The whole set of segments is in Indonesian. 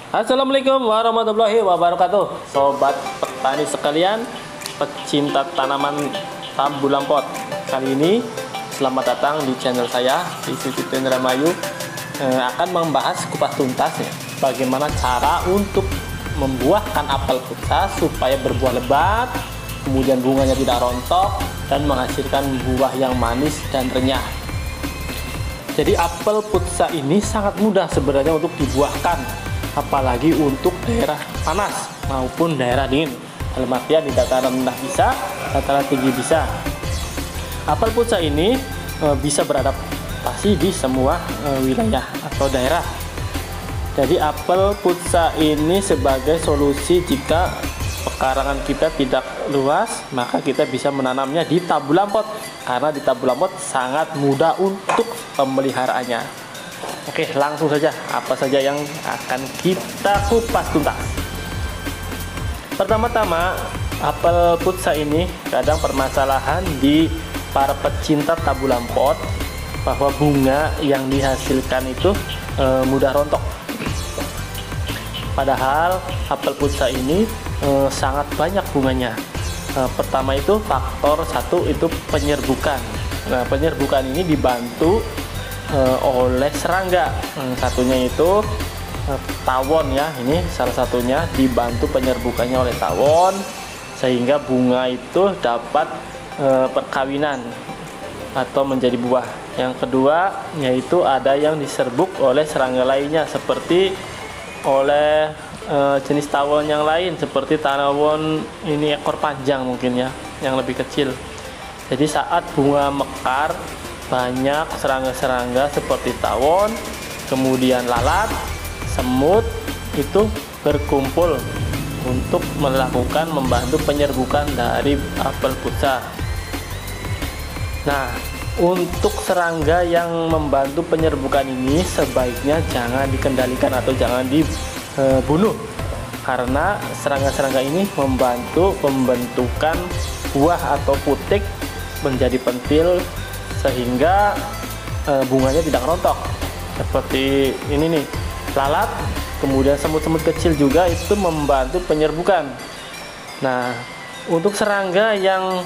Assalamualaikum warahmatullahi wabarakatuh, sobat petani sekalian, pecinta tanaman tabulam pot. Kali ini selamat datang di channel saya di Siti Indramayu. Akan membahas kupas tuntas ya, bagaimana cara untuk membuahkan apel putsa supaya berbuah lebat, kemudian bunganya tidak rontok dan menghasilkan buah yang manis dan renyah. Jadi apel putsa ini sangat mudah sebenarnya untuk dibuahkan, apalagi untuk daerah panas maupun daerah dingin. Dalam artian di dataran rendah bisa, dataran tinggi bisa. Apel putsa ini bisa beradaptasi di semua wilayah atau daerah. Jadi apel putsa ini sebagai solusi jika pekarangan kita tidak luas, maka kita bisa menanamnya di tabulam pot, karena di tabulam pot sangat mudah untuk pemeliharaannya. Oke, langsung saja apa saja yang akan kita kupas tuntas. Pertama-tama, apel putsa ini kadang permasalahan di para pecinta tabulam pot, bahwa bunga yang dihasilkan itu mudah rontok. Padahal apel putsa ini sangat banyak bunganya. Pertama itu faktor satu itu penyerbukan. Nah, penyerbukan ini dibantu oleh serangga. Satunya itu tawon ya, ini salah satunya dibantu penyerbukannya oleh tawon sehingga bunga itu dapat perkawinan atau menjadi buah. Yang kedua yaitu ada yang diserbuk oleh serangga lainnya seperti oleh jenis tawon yang lain seperti tawon ini ekor panjang mungkin ya, yang lebih kecil. Jadi saat bunga mekar, banyak serangga-serangga seperti tawon, kemudian lalat, semut itu berkumpul untuk melakukan membantu penyerbukan dari apel putsa. Nah, untuk serangga yang membantu penyerbukan ini sebaiknya jangan dikendalikan atau jangan dibunuh, karena serangga-serangga ini membantu pembentukan buah atau putik menjadi pentil sehingga bunganya tidak rontok. Seperti ini nih, lalat, kemudian semut-semut kecil juga itu membantu penyerbukan. Nah, untuk serangga yang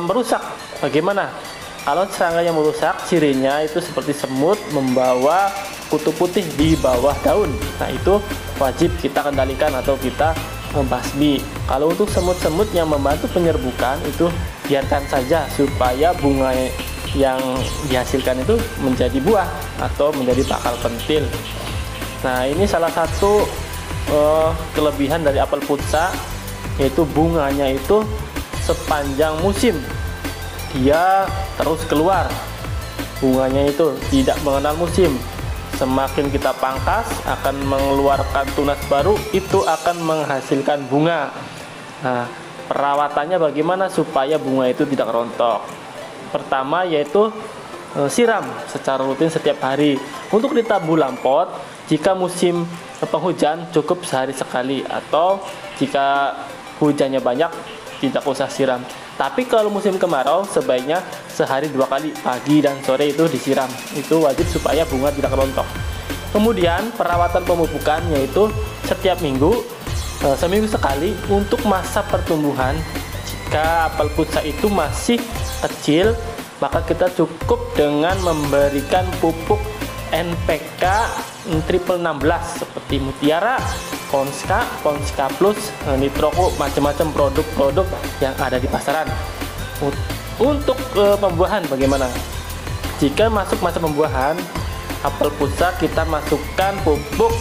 merusak bagaimana? Kalau serangga yang merusak, cirinya itu seperti semut membawa kutu putih di bawah daun. Nah, itu wajib kita kendalikan atau kita membasmi. Kalau untuk semut-semut yang membantu penyerbukan itu biarkan saja supaya bunga yang dihasilkan itu menjadi buah atau menjadi bakal pentil. Nah, ini salah satu kelebihan dari apel putsa, yaitu bunganya itu sepanjang musim dia terus keluar. Bunganya itu tidak mengenal musim. Semakin kita pangkas akan mengeluarkan tunas baru, itu akan menghasilkan bunga. Nah, perawatannya bagaimana supaya bunga itu tidak rontok? Pertama yaitu siram secara rutin setiap hari. Untuk di tabulam pot, jika musim penghujan cukup sehari sekali, atau jika hujannya banyak tidak usah siram. Tapi kalau musim kemarau sebaiknya sehari 2 kali, pagi dan sore itu disiram. Itu wajib supaya bunga tidak rontok. Kemudian perawatan pemupukan yaitu setiap minggu, seminggu sekali. Untuk masa pertumbuhan, jika apel putsa itu masih kecil, maka kita cukup dengan memberikan pupuk NPK triple 16 seperti Mutiara, Ponska Plus, Nitroko, macam-macam produk-produk yang ada di pasaran. Untuk pembuahan bagaimana? Jika masuk masa pembuahan apel putsa, kita masukkan pupuk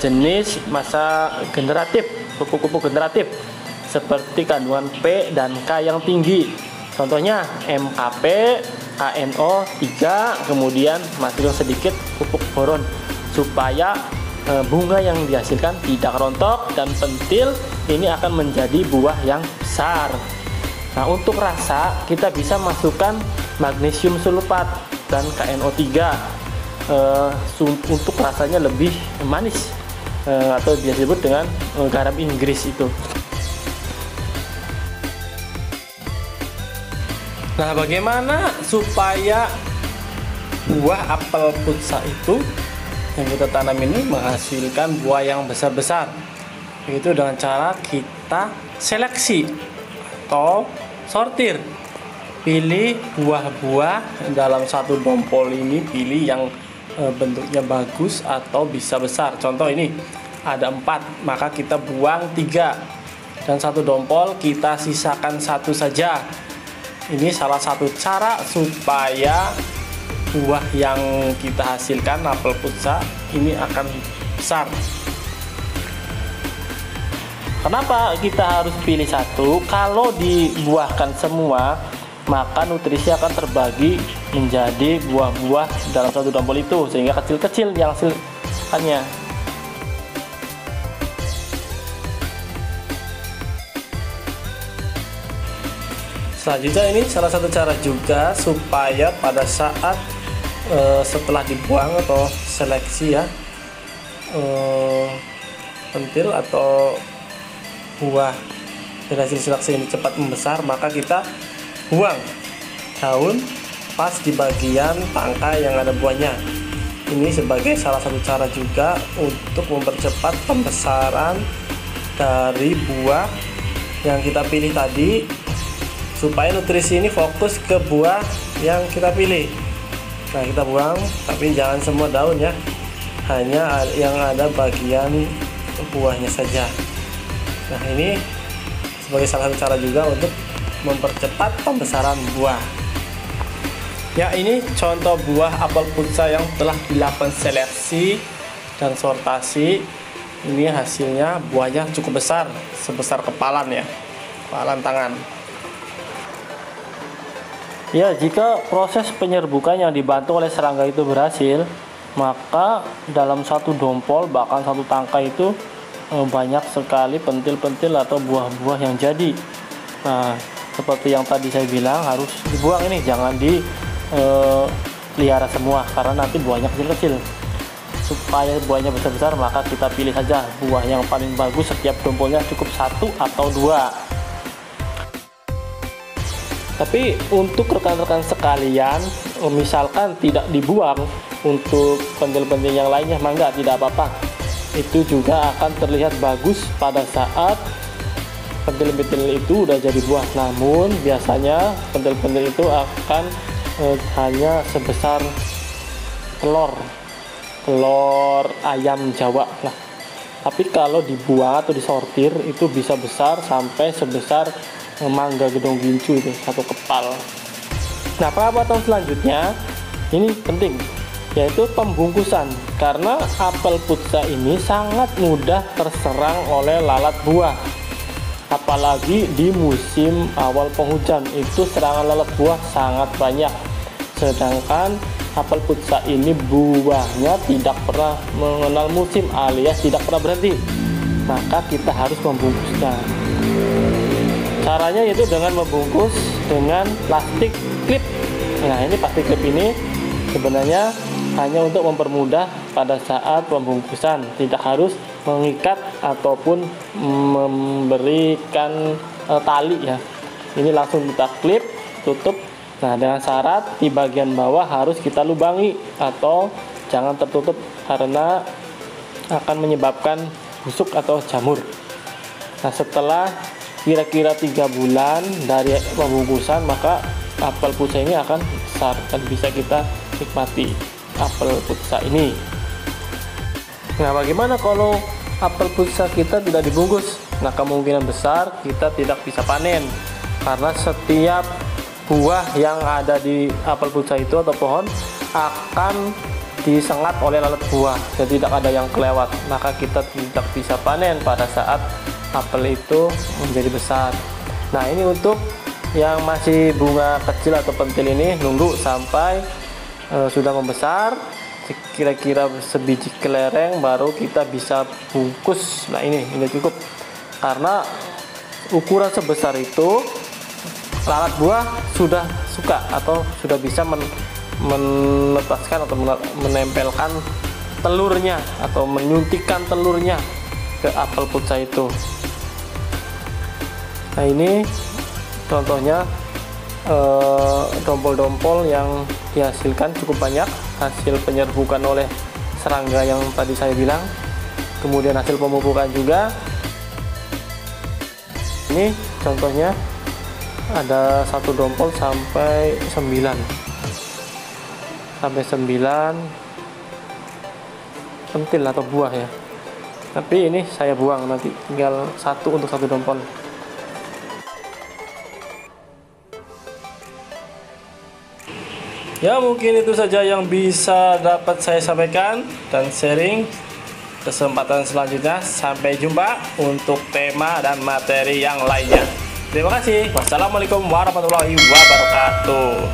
jenis masa generatif, pupuk-pupuk generatif seperti kandungan P dan K yang tinggi. Contohnya MKP, ANO 3, kemudian masukkan sedikit pupuk boron supaya bunga yang dihasilkan tidak rontok dan pentil ini akan menjadi buah yang besar. Nah, untuk rasa kita bisa masukkan magnesium sulfat dan KNO3 untuk rasanya lebih manis, atau biasa disebut dengan garam Inggris itu. Nah, bagaimana supaya buah apel putsa itu yang kita tanam ini menghasilkan buah yang besar-besar. Itu dengan cara kita seleksi atau sortir. Pilih buah-buah dalam satu dompol ini, pilih yang bentuknya bagus atau bisa besar. Contoh ini ada 4, maka kita buang 3, dan satu dompol kita sisakan 1 saja. Ini salah satu cara supaya buah yang kita hasilkan apel pusa ini akan besar. Kenapa kita harus pilih satu? Kalau dibuahkan semua, maka nutrisi akan terbagi menjadi buah-buah dalam satu dompol itu, sehingga kecil-kecil yang hasilkannya. Selanjutnya ini salah satu cara juga supaya pada saat setelah dibuang atau seleksi ya, pentil atau buah dari hasil seleksi ini cepat membesar, maka kita buang daun pas di bagian tangkai yang ada buahnya. Ini sebagai salah satu cara juga untuk mempercepat pembesaran dari buah yang kita pilih tadi, supaya nutrisi ini fokus ke buah yang kita pilih. Nah, kita buang, tapi jangan semua daun ya, hanya yang ada bagian buahnya saja. Nah, ini sebagai salah satu cara juga untuk mempercepat pembesaran buah. Ya, ini contoh buah apel pusa yang telah dilakukan seleksi dan sortasi. Ini hasilnya buahnya cukup besar, sebesar kepalan ya, kepalan tangan. Ya, jika proses penyerbukan yang dibantu oleh serangga itu berhasil, maka dalam satu dompol bahkan satu tangkai itu banyak sekali pentil-pentil atau buah-buah yang jadi. Nah, seperti yang tadi saya bilang, harus dibuang ini, jangan pelihara semua karena nanti buahnya kecil-kecil. Supaya buahnya besar-besar, maka kita pilih saja buah yang paling bagus. Setiap dompolnya cukup 1 atau 2. Tapi untuk rekan-rekan sekalian, misalkan tidak dibuang untuk pentil-pentil yang lainnya, maka tidak apa-apa. Itu juga akan terlihat bagus pada saat pentil-pentil itu udah jadi buah. Namun biasanya pentil-pentil itu akan hanya sebesar telur ayam Jawa lah. Tapi kalau dibuang atau disortir itu bisa besar sampai sebesar mangga gedong gincu, itu satu kepal. Nah, perawatan selanjutnya ini penting, yaitu pembungkusan, karena apel pusa ini sangat mudah terserang oleh lalat buah. Apalagi di musim awal penghujan, itu serangan lalat buah sangat banyak. Sedangkan apel pusa ini buahnya tidak pernah mengenal musim alias tidak pernah berhenti, maka kita harus membungkusnya. Caranya yaitu dengan membungkus dengan plastik klip. Nah, ini plastik klip ini sebenarnya hanya untuk mempermudah pada saat pembungkusan, tidak harus mengikat ataupun memberikan tali ya. Ini langsung kita klip, tutup. Nah, dengan syarat di bagian bawah harus kita lubangi atau jangan tertutup karena akan menyebabkan busuk atau jamur. Nah, setelah kira-kira 3 bulan dari pembungkusan, maka apel pusa ini akan besar dan bisa kita nikmati apel pusa ini. Nah, bagaimana kalau apel pusa kita tidak dibungkus? Nah, kemungkinan besar kita tidak bisa panen karena setiap buah yang ada di apel pusa itu atau pohon akan disengat oleh lalat buah dan tidak ada yang kelewat, maka kita tidak bisa panen pada saat apel itu menjadi besar. Nah, ini untuk yang masih bunga kecil atau pentil ini, nunggu sampai sudah membesar kira-kira sebiji kelereng baru kita bisa bungkus. Nah, ini cukup, karena ukuran sebesar itu lalat buah sudah suka atau sudah bisa menetaskan atau menempelkan telurnya atau menyuntikkan telurnya ke apel pusa itu. Nah, ini contohnya dompol-dompol yang dihasilkan cukup banyak hasil penyerbukan oleh serangga yang tadi saya bilang. Kemudian hasil pemupukan juga. Ini contohnya ada satu dompol sampai 9 pentil atau buah ya. Tapi ini saya buang, nanti tinggal satu untuk satu dompol. Ya, mungkin itu saja yang bisa dapat saya sampaikan dan sharing. Kesempatan selanjutnya sampai jumpa untuk tema dan materi yang lainnya. Terima kasih. Wassalamualaikum warahmatullahi wabarakatuh.